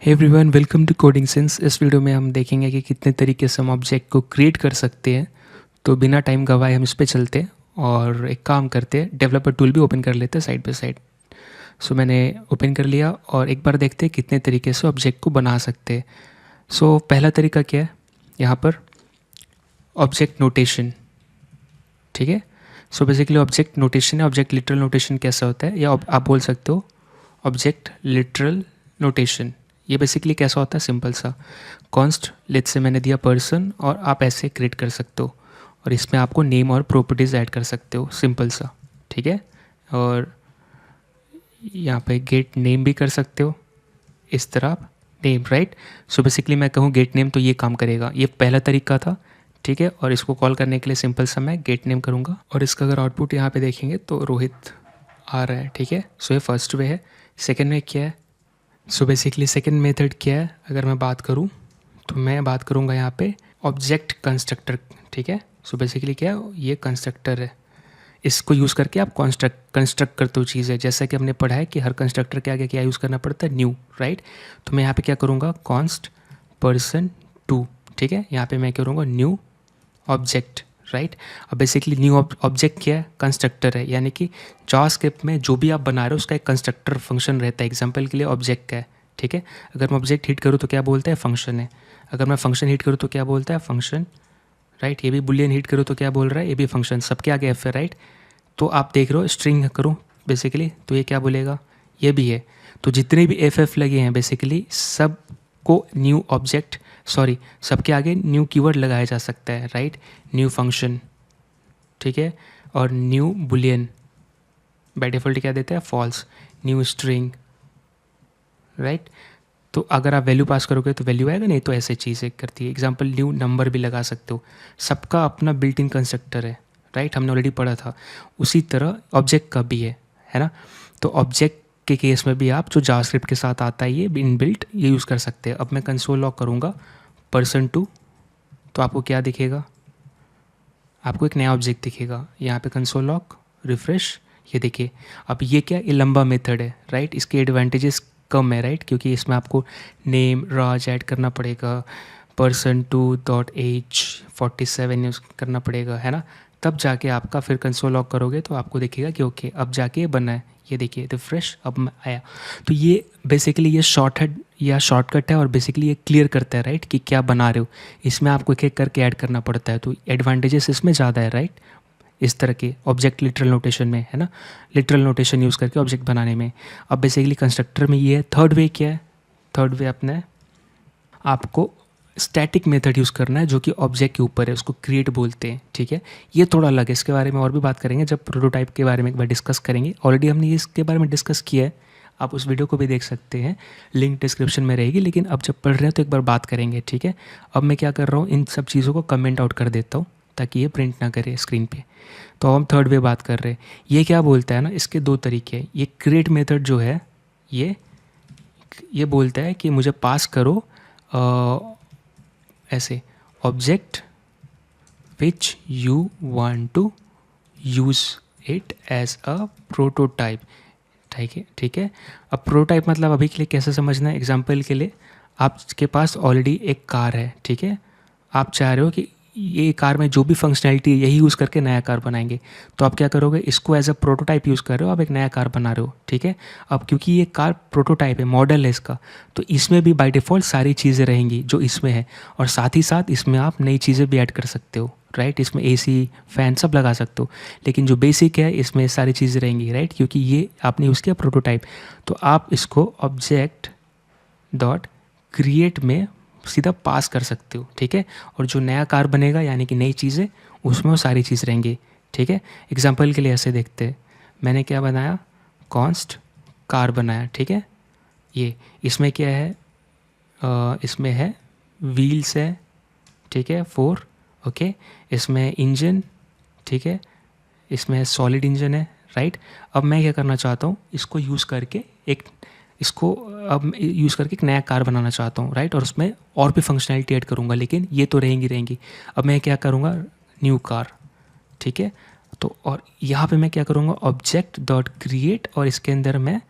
Hey everyone, welcome to coding sense. इस video में हम देखेंगे कि कितने तरीके से हम ऑब्जेक्ट को क्रिएट कर सकते हैं। तो बिना टाइम गवाए हम इस पे चलते हैं और एक काम करते हैं, डेवलपर टूल भी ओपन कर लेते हैं साइड बाय साइड। सो मैंने ओपन कर लिया और एक बार देखते हैं कितने तरीके से ऑब्जेक्ट को बना सकते हैं। सो पहला तरीका क्या है, यहाँ पर ऑब्जेक्ट नोटेशन। ठीक है, सो बेसिकली ऑब्जेक्ट नोटेशन है। ऑब्जेक्ट लिटरल नोटेशन कैसा होता है, या आप बोल सकते हो ऑब्जेक्ट लिटरल नोटेशन। ये बेसिकली कैसा होता है, सिंपल सा कॉन्स्ट लेट्स से मैंने दिया पर्सन, और आप ऐसे क्रिएट कर सकते हो और इसमें आपको नेम और प्रॉपर्टीज़ ऐड कर सकते हो, सिंपल सा। ठीक है, और यहाँ पे गेट नेम भी कर सकते हो इस तरह आप नेम, राइट। सो बेसिकली मैं कहूँ गेट नेम तो ये काम करेगा। ये पहला तरीका था, ठीक है। और इसको कॉल करने के लिए सिंपल सा मैं गेट नेम करूँगा और इसका अगर आउटपुट यहाँ पे देखेंगे तो रोहित आ रहा है। ठीक है, सो ये फर्स्ट वे है। सेकेंड वे क्या है, सो बेसिकली सेकेंड मेथड क्या है, अगर मैं बात करूँ तो मैं बात करूँगा यहाँ पे ऑब्जेक्ट कंस्ट्रक्टर। ठीक है, सो बेसिकली क्या है, ये कंस्ट्रक्टर है। इसको यूज़ करके आप कंस्ट्रक्ट करते हो चीज़ें, जैसा कि हमने पढ़ा है कि हर कंस्ट्रक्टर के आगे क्या यूज़ करना पड़ता है, न्यू, राइट। तो मैं यहाँ पे क्या करूँगा, कॉन्स्ट पर्सन टू। ठीक है, यहाँ पे मैं करूँगा न्यू ऑब्जेक्ट, राइट। अब बेसिकली न्यू ऑब्जेक्ट क्या है, कंस्ट्रक्टर है। यानी कि जावास्क्रिप्ट में जो भी आप बना रहे हो उसका एक कंस्ट्रक्टर फंक्शन रहता है। एग्जांपल के लिए ऑब्जेक्ट का है, ठीक है। अगर मैं ऑब्जेक्ट हिट करूँ तो क्या बोलता है, फंक्शन है। अगर मैं फंक्शन हिट करूँ तो क्या बोलता है, फंक्शन, राइट। ये भी बुलियन हिट करूँ तो क्या बोल रहा है, ये भी फंक्शन, सबके आगे एफ है, राइट। तो आप देख रहे हो स्ट्रिंग करूँ बेसिकली तो ये क्या बोलेगा, ये भी है। तो जितने भी एफ लगे हैं बेसिकली सब को न्यू ऑब्जेक्ट, सॉरी, सबके आगे न्यू कीवर्ड लगाया जा सकता है, राइट। न्यू फंक्शन, ठीक है, और न्यू बुलियन बाय डिफ़ॉल्ट क्या देता है, फॉल्स। New string, right. तो अगर आप वैल्यू पास करोगे तो वैल्यू आएगा, नहीं तो ऐसे चीज़ें करती है। एग्जांपल न्यू नंबर भी लगा सकते हो। सबका अपना बिल्ट इन कंस्ट्रक्टर है, राइट, हमने ऑलरेडी पढ़ा था। उसी तरह ऑब्जेक्ट का भी है ना। तो ऑब्जेक्ट के केस में भी आप जो जावास्क्रिप्ट के साथ आता है ये इन बिल्ट, ये यूज़ कर सकते हैं। अब मैं कंसोल लॉग करूँगा पर्सन टू, तो आपको क्या दिखेगा, आपको एक नया ऑब्जेक्ट दिखेगा। यहाँ पे कंसोल लॉग रिफ्रेश, ये देखिए। अब ये क्या, ये लंबा मेथड है, राइट। इसके एडवांटेजेस कम है, राइट, क्योंकि इसमें आपको नेम राज ऐड करना पड़ेगा, person two dot age 47 use करना पड़ेगा, है ना। तब जाके आपका फिर कंसोल लॉग करोगे तो आपको दिखेगा कि ओके अब जाके ये बना है। ये देखिए रिफ्रेश, अब आया। तो ये बेसिकली ये शॉर्टकट या शॉर्टकट है और बेसिकली ये क्लियर करता है, राइट, कि क्या बना रहे हो। इसमें आपको एक एक करके ऐड करना पड़ता है, तो एडवांटेजेस इसमें ज़्यादा है, राइट। इस तरह के ऑब्जेक्ट लिटरल नोटेशन में, है ना, लिटरल नोटेशन यूज़ करके ऑब्जेक्ट बनाने में। अब बेसिकली कंस्ट्रक्टर में ये है। थर्ड वे क्या है, थर्ड वे अपने आपको स्टैटिक मेथड यूज़ करना है जो कि ऑब्जेक्ट के ऊपर है, उसको क्रिएट बोलते हैं। ठीक है, ये थोड़ा अलग है, इसके बारे में और भी बात करेंगे जब प्रोटोटाइप के बारे में एक बार डिस्कस करेंगे। ऑलरेडी हमने इसके बारे में डिस्कस किया है, आप उस वीडियो को भी देख सकते हैं, लिंक डिस्क्रिप्शन में रहेगी। लेकिन अब जब पढ़ रहे हैं तो एक बार बात करेंगे, ठीक है। अब मैं क्या कर रहा हूँ, इन सब चीज़ों को कमेंट आउट कर देता हूँ ताकि ये प्रिंट ना करे स्क्रीन पे। तो हम थर्ड वे बात कर रहे हैं। ये क्या बोलता है ना, इसके दो तरीके हैं। ये क्रिएट मेथड जो है ये बोलता है कि मुझे पास करो ऐसे object which you want to use it as a prototype. ठीक है। अब प्रोटोटाइप मतलब अभी के लिए कैसे समझना है, एग्जांपल के लिए आपके पास ऑलरेडी एक कार है, ठीक है। आप चाह रहे हो कि ये कार में जो भी फंक्शनैलिटी यही यूज़ करके नया कार बनाएंगे, तो आप क्या करोगे, इसको एज अ प्रोटोटाइप यूज़ कर रहे हो, आप एक नया कार बना रहे हो, ठीक है। अब क्योंकि ये कार प्रोटोटाइप है, मॉडल है इसका, तो इसमें भी बाय डिफ़ॉल्ट सारी चीज़ें रहेंगी जो इसमें है, और साथ ही साथ इसमें आप नई चीज़ें भी ऐड कर सकते हो, राइट। इसमें एसी फैन सब लगा सकते हो, लेकिन जो बेसिक है इसमें सारी चीज़ें रहेंगी, राइट, क्योंकि ये आपने यूज़ किया प्रोटोटाइप। तो आप इसको ऑब्जेक्ट डॉट क्रिएट में सीधा पास कर सकते हो, ठीक है। और जो नया कार बनेगा यानी कि नई चीज़ें, उसमें वो सारी चीज़ रहेंगी, ठीक है। एग्जांपल के लिए ऐसे देखते हैं, मैंने क्या बनाया, कॉन्स्ट कार बनाया, ठीक है। ये इसमें क्या है, इसमें है व्हील्स है, ठीक है, 4, ओके। इसमें इंजन, ठीक है, इसमें सॉलिड इंजन है, राइट। अब मैं क्या करना चाहता हूँ, इसको यूज़ करके एक नया कार बनाना चाहता हूँ, राइट। और उसमें और भी फंक्शनैलिटी ऐड करूँगा, लेकिन ये तो रहेंगी। अब मैं क्या करूँगा, न्यू कार, ठीक है। तो और यहाँ पे मैं क्या करूँगा, ऑब्जेक्ट डॉट क्रिएट, और इसके अंदर मैं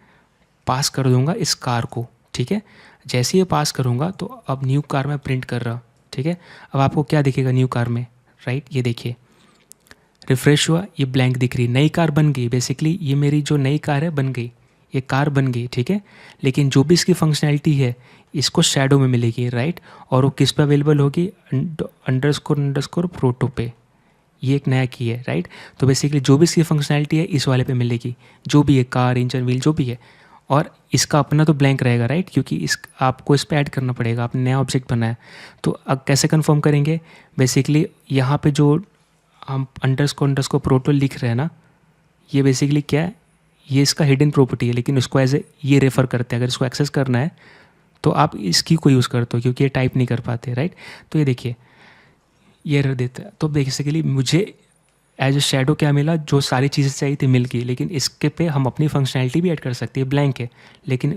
पास कर दूँगा इस कार को, ठीक है। जैसे ही पास करूँगा तो अब न्यू कार में प्रिंट कर रहा, ठीक है। अब आपको क्या दिखेगा न्यू कार में, राइट, ये देखिए रिफ़्रेश हुआ, ये ब्लैंक दिख रही, नई कार बन गई। बेसिकली ये मेरी जो नई कार है बन गई, ये कार बन गई, ठीक है। लेकिन जो भी इसकी फंक्शनैलिटी है इसको शैडो में मिलेगी, राइट। और वो किस पे अवेलेबल होगी, अंडरस्कोर प्रोटो पे, ये एक नया की है, राइट। तो बेसिकली जो भी इसकी फंक्शनैलिटी है इस वाले पे मिलेगी, जो भी है कार, इंजन, व्हील, जो भी है। और इसका अपना तो ब्लैंक रहेगा, राइट, क्योंकि आपको इस पर ऐड करना पड़ेगा, आपने नया ऑब्जेक्ट बनाया। तो अब कैसे कंफर्म करेंगे, बेसिकली यहाँ पे जो हम अंडरस्कोर प्रोटो लिख रहे हैं ना, ये बेसिकली क्या है, ये इसका हिडन प्रॉपर्टी है, लेकिन उसको एज ए ये रेफ़र करते हैं। अगर इसको एक्सेस करना है तो आप इसकी को यूज़ करते हो, क्योंकि ये टाइप नहीं कर पाते, राइट। तो ये देखिए ये एरर देता है। तो बेसिकली मुझे एज ए शैडो क्या मिला, जो सारी चीज़ें चाहिए थी मिल गई, लेकिन इसके पे हम अपनी फंक्शनैलिटी भी ऐड कर सकते हैं, ब्लैंक है। लेकिन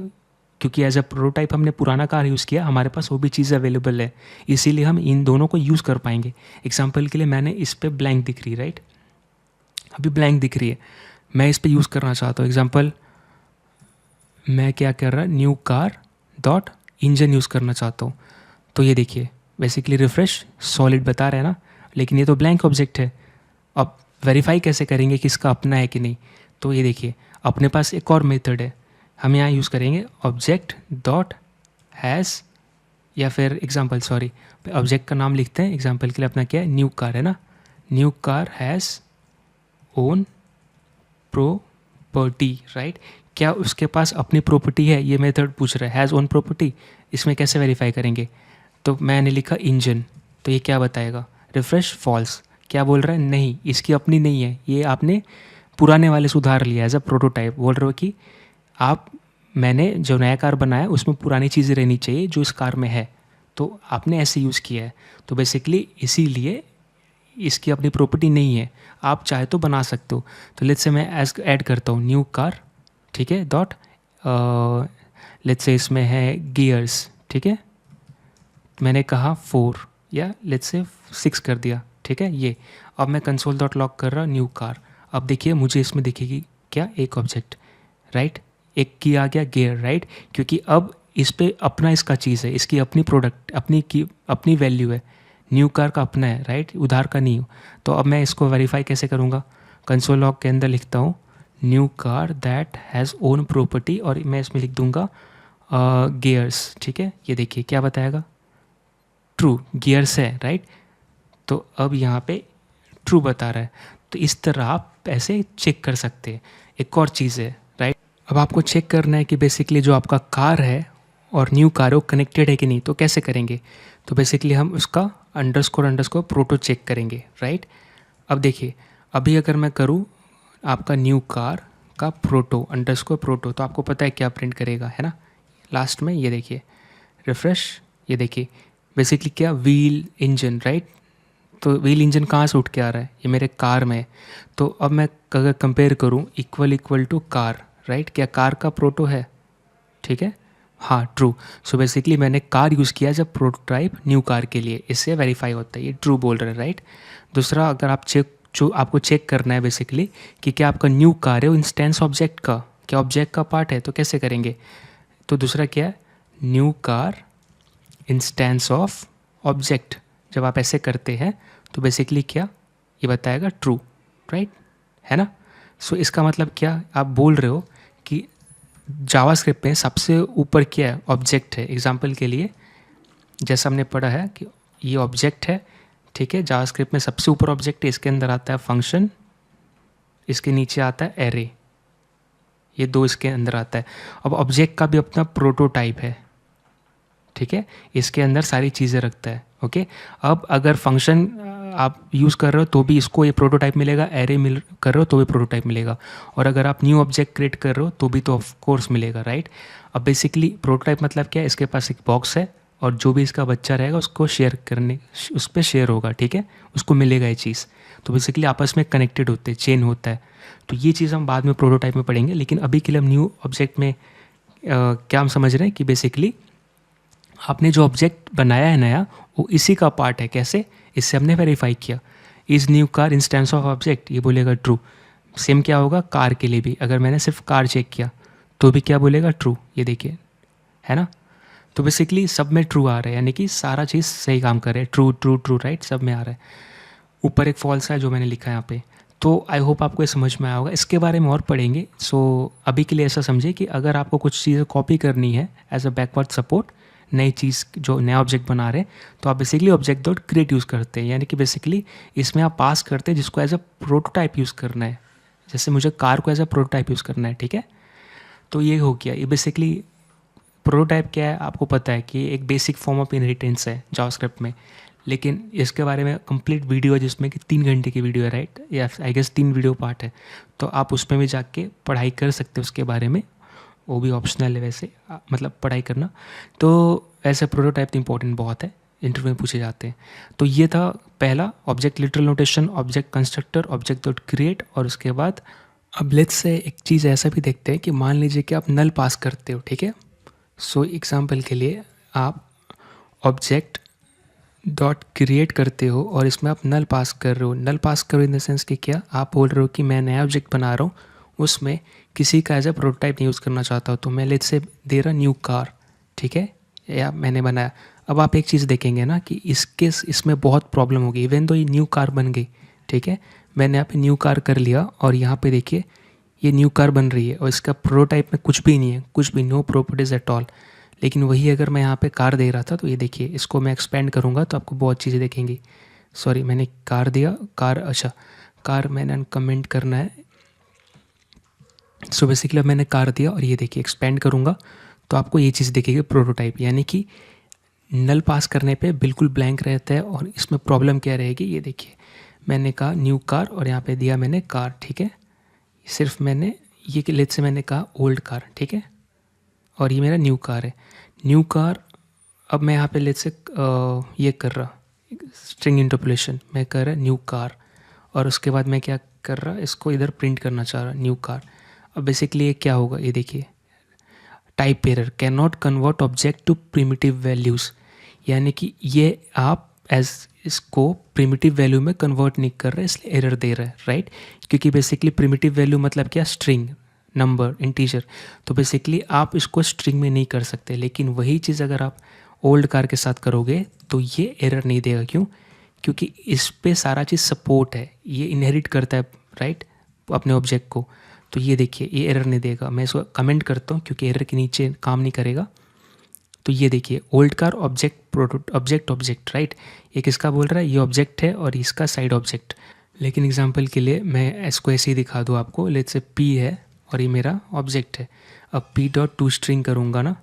क्योंकि एज अ प्रोटोटाइप हमने पुराना कार यूज़ किया, हमारे पास वो भी चीज़ अवेलेबल है, इसीलिए हम इन दोनों को यूज़ कर पाएंगे। एग्जाम्पल के लिए मैंने इस पर ब्लैंक दिख रही, राइट, अभी ब्लैंक दिख रही है, मैं इस पर यूज़ करना चाहता हूँ। एग्जाम्पल मैं क्या कर रहा, new car dot engine use करना चाहता हूँ। तो ये देखिए बेसिकली रिफ़्रेश सॉलिड बता रहा है ना, लेकिन ये तो ब्लैंक ऑब्जेक्ट है। अब वेरीफाई कैसे करेंगे कि इसका अपना है कि नहीं, तो ये देखिए अपने पास एक और मेथड है, हम यहाँ यूज़ करेंगे ऑब्जेक्ट डॉट हैज़, या फिर एग्जांपल सॉरी ऑब्जेक्ट का नाम लिखते हैं, एग्जांपल के लिए अपना क्या है, न्यू कार है ना, new car has own property, right. क्या उसके पास अपनी प्रॉपर्टी है, ये मेथड पूछ रहा है, हैज़ ओन प्रॉपर्टी। इसमें कैसे वेरीफाई करेंगे, तो मैंने लिखा इंजन, तो ये क्या बताएगा, रिफ्रेश फॉल्स। क्या बोल रहा है, नहीं इसकी अपनी नहीं है, ये आपने पुराने वाले से उधार लिया एज अ प्रोटोटाइप। बोल रहे हो कि आप, मैंने जो नया कार बनाया उसमें पुरानी चीज़ें रहनी चाहिए जो इस कार में है, तो आपने ऐसे यूज़ किया है। तो बेसिकली इसीलिए इसकी अपनी प्रॉपर्टी नहीं है, आप चाहे तो बना सकते हो। तो लेट्स से मैं एज ऐड करता हूँ न्यू कार, ठीक है, डॉट लेट्स से इसमें है गियर्स, ठीक है, मैंने कहा 4 या लेट्स से 6 कर दिया, ठीक है। ये अब मैं कंसोल डॉट लॉग कर रहा न्यू कार। अब देखिए मुझे इसमें दिखेगी क्या, एक ऑब्जेक्ट, राइट, एक की आ गया गियर, राइट, क्योंकि अब इस पे अपना इसका चीज़ है, इसकी अपनी प्रोडक्ट, अपनी वैल्यू है, न्यू कार का अपना है, राइट, उधार का नहीं हो। तो अब मैं इसको वेरीफाई कैसे करूँगा, कंसोल लॉग के अंदर लिखता हूँ new car that has own property, और मैं इसमें लिख दूँगा गियर्स, ठीक है। ये देखिए क्या बताएगा, ट्रू, गियर्स है, राइट। तो अब यहाँ पे ट्रू बता रहा है। तो इस तरह आप ऐसे चेक कर सकते हैं। एक और चीज़ है, राइट, अब आपको चेक करना है कि बेसिकली जो आपका कार है और न्यू कार है वो कनेक्टेड है कि नहीं। तो कैसे करेंगे, तो बेसिकली हम उसका अंडरस्कोर प्रोटो चेक करेंगे, राइट। अब देखिए अभी अगर मैं करूँ आपका न्यू कार का प्रोटो अंडरस्कोर प्रोटो, तो आपको पता है क्या प्रिंट करेगा, है ना, लास्ट में ये देखिए रिफ्रेश, ये देखिए बेसिकली क्या, व्हील इंजन, राइट। तो व्हील इंजन कहाँ से उठ के आ रहा है, ये मेरे कार में है। तो अब मैं अगर कंपेयर करूँ इक्वल टू कार, राइट, क्या कार का प्रोटो है, ठीक है, हाँ ट्रू। सो बेसिकली मैंने कार यूज़ किया जब प्रोटोटाइप न्यू कार के लिए, इससे वेरीफाई होता है, ये ट्रू बोल रहे हैं, राइट। दूसरा अगर आप जो आपको चेक करना है बेसिकली कि क्या आपका न्यू कार है वो इंस्टेंस ऑब्जेक्ट का, क्या ऑब्जेक्ट का पार्ट है, तो कैसे करेंगे, तो दूसरा क्या है, new car instance of object. जब आप ऐसे करते हैं तो बेसिकली क्या, ये बताएगा ट्रू, राइट, है ना। सो इसका मतलब क्या, आप बोल रहे हो कि जावास्क्रिप्ट में सबसे ऊपर क्या है, ऑब्जेक्ट है। एग्जांपल के लिए जैसा हमने पढ़ा है कि ये ऑब्जेक्ट है, ठीक है, जावास्क्रिप्ट में सबसे ऊपर ऑब्जेक्ट है, इसके अंदर आता है फंक्शन, इसके नीचे आता है एरे, ये दो इसके अंदर आता है। अब ऑब्जेक्ट का भी अपना प्रोटोटाइप है, ठीक है, इसके अंदर सारी चीज़ें रखता है, ओके। अब अगर फंक्शन आप यूज़ कर रहे हो तो भी इसको ये प्रोटोटाइप मिलेगा, एरे कर रहे हो तो भी प्रोटोटाइप मिलेगा, और अगर आप न्यू ऑब्जेक्ट क्रिएट कर रहे हो तो भी तो ऑफ कोर्स मिलेगा, राइट। अब बेसिकली प्रोटोटाइप मतलब क्या है, इसके पास एक बॉक्स है और जो भी इसका बच्चा रहेगा उसको शेयर करने, उस पर शेयर होगा, ठीक है, उसको मिलेगा ये चीज़। तो बेसिकली आपस में कनेक्टेड होते हैं, चेन होता है। तो ये चीज़ हम बाद में प्रोटोटाइप में पढ़ेंगे, लेकिन अभी के लिए हम न्यू ऑब्जेक्ट में क्या हम समझ रहे हैं कि बेसिकली आपने जो ऑब्जेक्ट बनाया है नया वो इसी का पार्ट है। कैसे, इससे हमने वेरीफाई किया, is new car instance of object, ये बोलेगा ट्रू। सेम क्या होगा कार के लिए भी, अगर मैंने सिर्फ कार चेक किया तो भी क्या बोलेगा, ट्रू। ये देखिए है ना। तो बेसिकली सब में ट्रू आ रहा है, यानी कि सारा चीज़ सही काम कर रहे हैं, ट्रू ट्रू ट्रू राइट, सब में आ रहा है। ऊपर एक फॉल्स है जो मैंने लिखा है यहाँ पे। तो आई होप आपको ये समझ में आया होगा, इसके बारे में और पढ़ेंगे। सो अभी के लिए ऐसा समझिए कि अगर आपको कुछ चीज़ें कॉपी करनी है एज अ बैकवर्ड सपोर्ट, नई चीज़ जो नया ऑब्जेक्ट बना रहे हैं, तो आप basically object dot create use करते हैं, यानी कि बेसिकली इसमें आप पास करते हैं जिसको एज अ प्रोटोटाइप यूज़ करना है। जैसे मुझे कार को एज अ प्रोटोटाइप यूज़ करना है, ठीक है। तो ये हो गया, ये बेसिकली प्रोटोटाइप क्या है आपको पता है कि एक बेसिक फॉर्म ऑफ इनहेरिटेंस है जावास्क्रिप्ट में। लेकिन इसके बारे में कंप्लीट वीडियो है जिसमें कि 3 घंटे की वीडियो है, राइट, या आई गेस 3 वीडियो पार्ट है। तो आप उसमें भी जाके पढ़ाई कर सकते हो उसके बारे में, वो भी ऑप्शनल है वैसे, मतलब पढ़ाई करना। तो ऐसे प्रोटोटाइप इंपॉर्टेंट बहुत है, इंटरव्यू में पूछे जाते हैं। तो ये था पहला, object literal notation, object constructor, object dot create. और उसके बाद अब लेट्स से एक चीज़ ऐसा भी देखते हैं कि मान लीजिए कि आप नल पास करते हो, ठीक है। सो एग्जाम्पल के लिए आप ऑब्जेक्ट डॉट क्रिएट करते हो और इसमें आप नल पास कर रहे हो। नल पास करो इन द सेंस कि क्या आप बोल रहे हो कि मैं नया ऑब्जेक्ट बना रहा हूँ, उसमें किसी का एज ए प्रोटोटाइप नहीं यूज़ करना चाहता हूँ। तो मैं लेट्स से दे रहा न्यू कार, ठीक है, या मैंने बनाया। अब आप एक चीज़ देखेंगे ना कि इसमें बहुत प्रॉब्लम होगी, इवन तो ये न्यू कार बन गई, ठीक है। मैंने यहाँ पे न्यू कार कर लिया और यहाँ पे देखिए ये न्यू कार बन रही है और इसका प्रोटोटाइप में कुछ भी नहीं है, कुछ भी, नो प्रॉपर्टीज एट ऑल। लेकिन वही अगर मैं यहाँ पे कार दे रहा था, तो ये देखिए इसको मैं एक्सपेंड करूँगा तो आपको बहुत चीज़ें देखेंगी। सॉरी, मैंने कार दिया, कार, अच्छा कार मैंने अनकमेंट करना है। सो बेसिकली अब मैंने कार दिया और ये देखिए एक्सपेंड करूँगा तो आपको ये चीज़ दिखेगी, प्रोटोटाइप। यानी कि नल पास करने पे बिल्कुल ब्लैंक रहता है। और इसमें प्रॉब्लम क्या रहेगी, ये देखिए मैंने कहा न्यू कार और यहाँ पे दिया मैंने कार, ठीक है। सिर्फ मैंने ये लेट से मैंने कहा ओल्ड कार, ठीक है, और ये मेरा न्यू कार है। न्यू कार, अब मैं यहाँ पे लेट से ये कर रहा स्ट्रिंग इंटरपोलेशन, मैं कर रहा न्यू कार और उसके बाद मैं क्या कर रहा, इसको इधर प्रिंट करना चाह रहा न्यू कार। अब बेसिकली ये क्या होगा, ये देखिए type error, can not convert object to primitive values, यानी कि ये आप एज इसको प्रिमिटिव वैल्यू में कन्वर्ट नहीं कर रहे, इसलिए एरर दे रहा है, राइट। क्योंकि बेसिकली प्रिमिटिव वैल्यू मतलब क्या, स्ट्रिंग, नंबर, इंटीजर। तो बेसिकली आप इसको स्ट्रिंग में नहीं कर सकते। लेकिन वही चीज़ अगर आप ओल्ड कार के साथ करोगे तो ये एरर नहीं देगा। क्यों? क्योंकि इस पे सारा चीज़ सपोर्ट है, ये इनहेरिट करता है, राइट, अपने ऑब्जेक्ट को। तो ये देखिए ये एरर नहीं देगा। मैं इसको कमेंट करता हूँ क्योंकि एरर के नीचे काम नहीं करेगा। तो ये देखिए old car object object object, right. ये किसका बोल रहा है, ये ऑब्जेक्ट है और इसका साइड ऑब्जेक्ट। लेकिन एग्जांपल के लिए मैं इसको ऐसे ही दिखा दूँ आपको, लेट्स से पी है और ये मेरा ऑब्जेक्ट है। अब पी डॉट टू स्ट्रिंग करूँगा ना,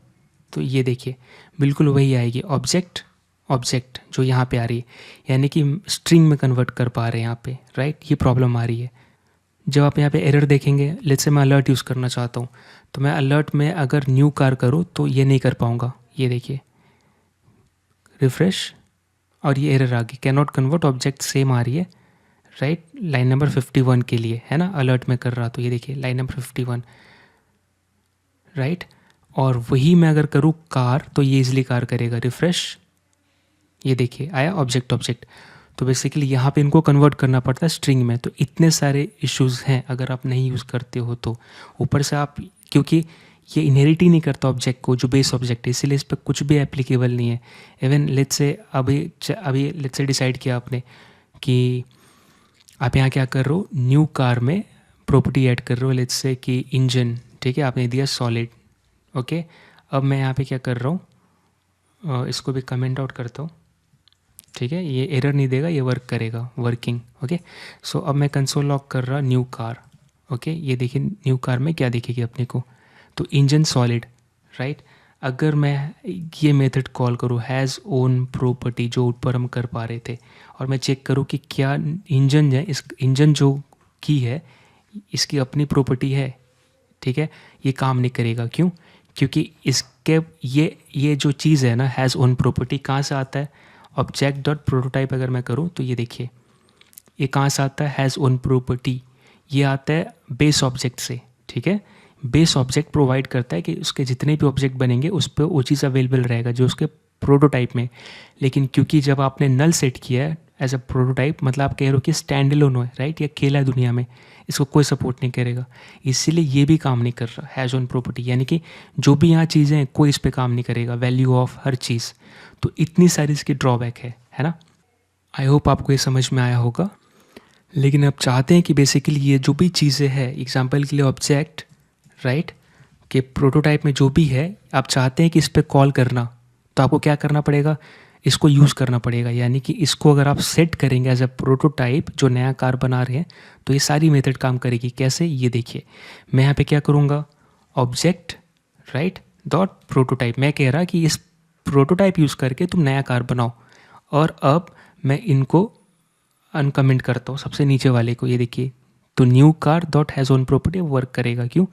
तो ये देखिए बिल्कुल वही आएगी, ऑब्जेक्ट ऑब्जेक्ट जो यहाँ पे आ रही है, यानी कि स्ट्रिंग में कन्वर्ट कर पा रहे हैं यहाँ पे, राइट। ये प्रॉब्लम आ रही है। जब आप यहाँ पे एरर देखेंगे, लेट्स से मैं अलर्ट यूज़ करना चाहता हूँ, तो मैं अलर्ट में अगर न्यू कार करूँ तो ये नहीं कर पाऊँगा। ये देखिए रिफ्रेश और ये एरर आ गई, can not convert object, same आ रही है, राइट। लाइन नंबर 51 के लिए है ना, अलर्ट में कर रहा, तो ये देखिए लाइन नंबर 51, राइट। और वही मैं अगर करूँ कार तो ये इजिली कार करेगा, रिफ्रेश, ये देखिए आया ऑब्जेक्ट ऑब्जेक्ट। तो बेसिकली यहाँ पे इनको कन्वर्ट करना पड़ता है स्ट्रिंग में। तो इतने सारे इश्यूज़ हैं अगर आप नहीं यूज़ करते हो तो। ऊपर से आप, क्योंकि ये इनहेरिट ही नहीं करता ऑब्जेक्ट को, जो बेस ऑब्जेक्ट है, इसीलिए इस पर कुछ भी एप्लीकेबल नहीं है। इवन लेट्स से अभी लेट्स से डिसाइड किया आपने कि आप यहाँ क्या कर रहे हो, न्यू कार में प्रॉपर्टी ऐड कर रहे हो, लेट्स से कि इंजन, ठीक है, आपने दिया सॉलिड, ओके। अब मैं यहाँ पे क्या कर रहा हूँ, इसको भी कमेंट आउट करता हूँ, ठीक है। ये एरर नहीं देगा, ये वर्क करेगा, वर्किंग, ओके। सो अब मैं कंसोल लॉग कर रहा न्यू कार, ओके। ये देखिए न्यू कार में क्या दिखेगी अपने को, तो इंजन सॉलिड, राइट। अगर मैं ये मेथड कॉल करूँ हैज़ ओन प्रॉपर्टी, जो ऊपर हम कर पा रहे थे, और मैं चेक करूँ कि क्या इंजन है, इस इंजन जो की है इसकी अपनी प्रॉपर्टी है, ठीक है, ये काम नहीं करेगा। क्यों? क्योंकि इसके ये जो चीज़ है ना, हैज़ ओन प्रॉपर्टी, कहाँ से आता है, ऑब्जेक्ट डॉट प्रोटोटाइप अगर मैं करूँ तो ये देखिए ये कहाँ से आता है, हैज़ ओन प्रॉपर्टी, ये आता है बेस ऑब्जेक्ट से, ठीक है। बेस ऑब्जेक्ट प्रोवाइड करता है कि उसके जितने भी ऑब्जेक्ट बनेंगे उस पर वो चीज़ अवेलेबल रहेगा जो उसके प्रोटोटाइप में। लेकिन क्योंकि जब आपने नल सेट किया है एज अ प्रोटोटाइप, मतलब आप कह रहे हो कि स्टैंड एलोन है, राइट, ये अकेला है दुनिया में, इसको कोई सपोर्ट नहीं करेगा, इसीलिए ये भी काम नहीं कर रहा हैज़ ऑन प्रॉपर्टी, यानी कि जो भी यहाँ चीज़ें हैं कोई इस पर काम नहीं करेगा, वैल्यू ऑफ हर चीज़। तो इतनी सारी इसकी ड्रॉबैक है ना। आई होप आपको ये समझ में आया होगा। लेकिन अब चाहते हैं कि बेसिकली ये जो भी चीज़ें हैं, एग्जांपल के लिए ऑब्जेक्ट, राइट, के प्रोटोटाइप में जो भी है आप चाहते हैं कि इस पर कॉल करना, तो आपको क्या करना पड़ेगा, इसको यूज़ करना पड़ेगा। यानी कि इसको अगर आप सेट करेंगे एज अ प्रोटोटाइप जो नया कार बना रहे हैं, तो ये सारी मेथड काम करेगी। कैसे, ये देखिए, मैं यहाँ पे क्या करूँगा, ऑब्जेक्ट, राइट, डॉट प्रोटोटाइप, मैं कह रहा कि इस प्रोटोटाइप यूज़ करके तुम नया कार बनाओ। और अब मैं इनको अनकमेंट करता हूँ, सबसे नीचे वाले को, ये देखिए, तो new car dot has own property work करेगा। क्यों,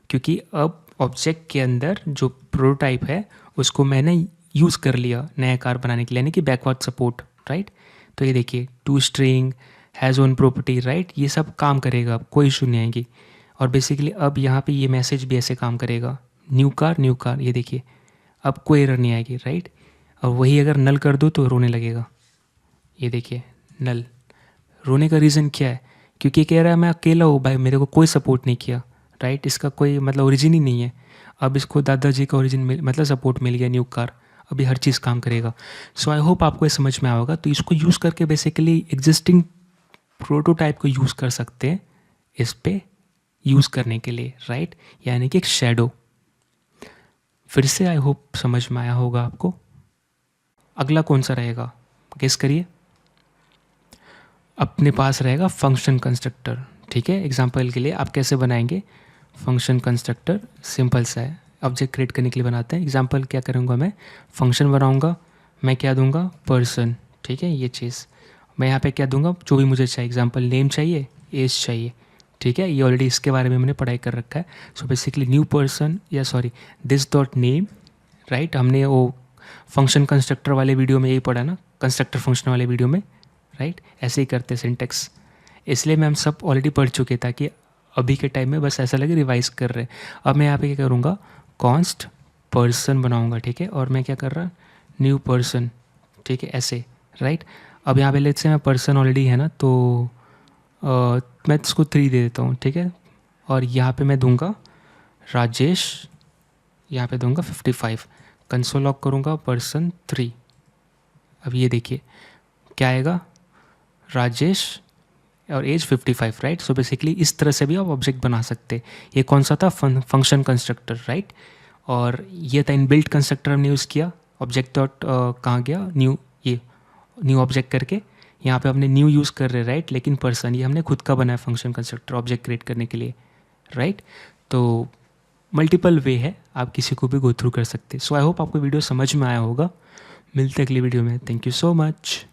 क्योंकि अब ऑब्जेक्ट के अंदर जो प्रोटोटाइप है उसको मैंने यूज़ कर लिया नया कार बनाने के लिए, यानी कि बैकवर्ड सपोर्ट, राइट। तो ये देखिए, to string, has own property, right, ये सब काम करेगा, अब कोई इशू नहीं आएगी। और बेसिकली अब यहाँ पे ये मैसेज भी ऐसे काम करेगा, न्यू कार, ये देखिए, अब कोई एरर नहीं आएगी, राइट। और वही अगर नल कर दो तो रोने लगेगा, ये देखिए नल। रोने का रीज़न क्या है, क्योंकि कह रहा है मैं अकेला हूँ भाई, मेरे को कोई सपोर्ट नहीं किया, राइट, इसका कोई मतलब ओरिजिन ही नहीं है। अब इसको दादाजी का ओरिजिन मतलब सपोर्ट मिल गया, न्यू कार, अभी हर चीज़ काम करेगा। सो आई होप आपको ये समझ में आया होगा। तो इसको यूज़ करके बेसिकली एग्जिस्टिंग प्रोटोटाइप को यूज़ कर सकते हैं इस पे यूज़ करने के लिए, राइट, यानी कि एक शैडो। फिर से आई होप समझ में आया होगा आपको। अगला कौन सा रहेगा, गेस करिए। अपने पास रहेगा फंक्शन कंस्ट्रक्टर, ठीक है। एग्जांपल के लिए आप कैसे बनाएंगे फंक्शन कंस्ट्रक्टर, सिंपल सा है, ऑब्जेक्ट क्रिएट करने के लिए बनाते हैं। एग्जांपल क्या करूँगा, मैं फंक्शन बनाऊँगा, मैं क्या दूंगा, पर्सन, ठीक है, ये चीज़ मैं यहाँ पे क्या दूंगा, जो भी मुझे चाहिए। एग्जांपल नेम चाहिए, एज चाहिए, ठीक है, ये ऑलरेडी इसके बारे में मैंने पढ़ाई कर रखा है। सो बेसिकली न्यू पर्सन, या sorry this dot name, right, हमने वो फंक्शन कंस्ट्रक्टर वाले वीडियो में यही पढ़ा ना, कंस्ट्रक्टर फंक्शन वाले वीडियो में, राइट, ऐसे ही करते सिंटेक्स। इसलिए मैं हम सब ऑलरेडी पढ़ चुके, ताकि अभी के टाइम में बस ऐसा लगे रिवाइज कर रहे हैं। अब मैं यहाँ पे क्या करूँगा, कॉन्स्ट पर्सन बनाऊँगा, ठीक है, और मैं क्या कर रहा, न्यू पर्सन, ठीक है, ऐसे, राइट। अब यहाँ पे लेट्स से मैं पर्सन ऑलरेडी है ना, तो मैं इसको 3 दे देता हूँ, ठीक है। और यहाँ पे मैं दूंगा राजेश, यहाँ पे दूंगा 55, कंसोल लॉग करूँगा पर्सन 3। अब ये देखिए क्या आएगा, राजेश और एज 55, राइट। सो बेसिकली इस तरह से भी आप ऑब्जेक्ट बना सकते हैं। ये कौन सा था, फंक्शन कंस्ट्रक्टर, राइट। और ये था इनबिल्ट कंस्ट्रक्टर हमने यूज़ किया, ऑब्जेक्ट डॉट कहाँ गया, न्यू, ये न्यू ऑब्जेक्ट करके यहाँ पे हमने न्यू यूज़ कर रहे, राइट। लेकिन पर्सन ये हमने खुद का बनाया फंक्शन कंस्ट्रक्टर ऑब्जेक्ट क्रिएट करने के लिए, राइट। तो मल्टीपल वे है, आप किसी को भी गो थ्रू कर सकते हैं। सो आई होप आपको वीडियो समझ में आया होगा। मिलते हैं अगली वीडियो में, थैंक यू सो मच।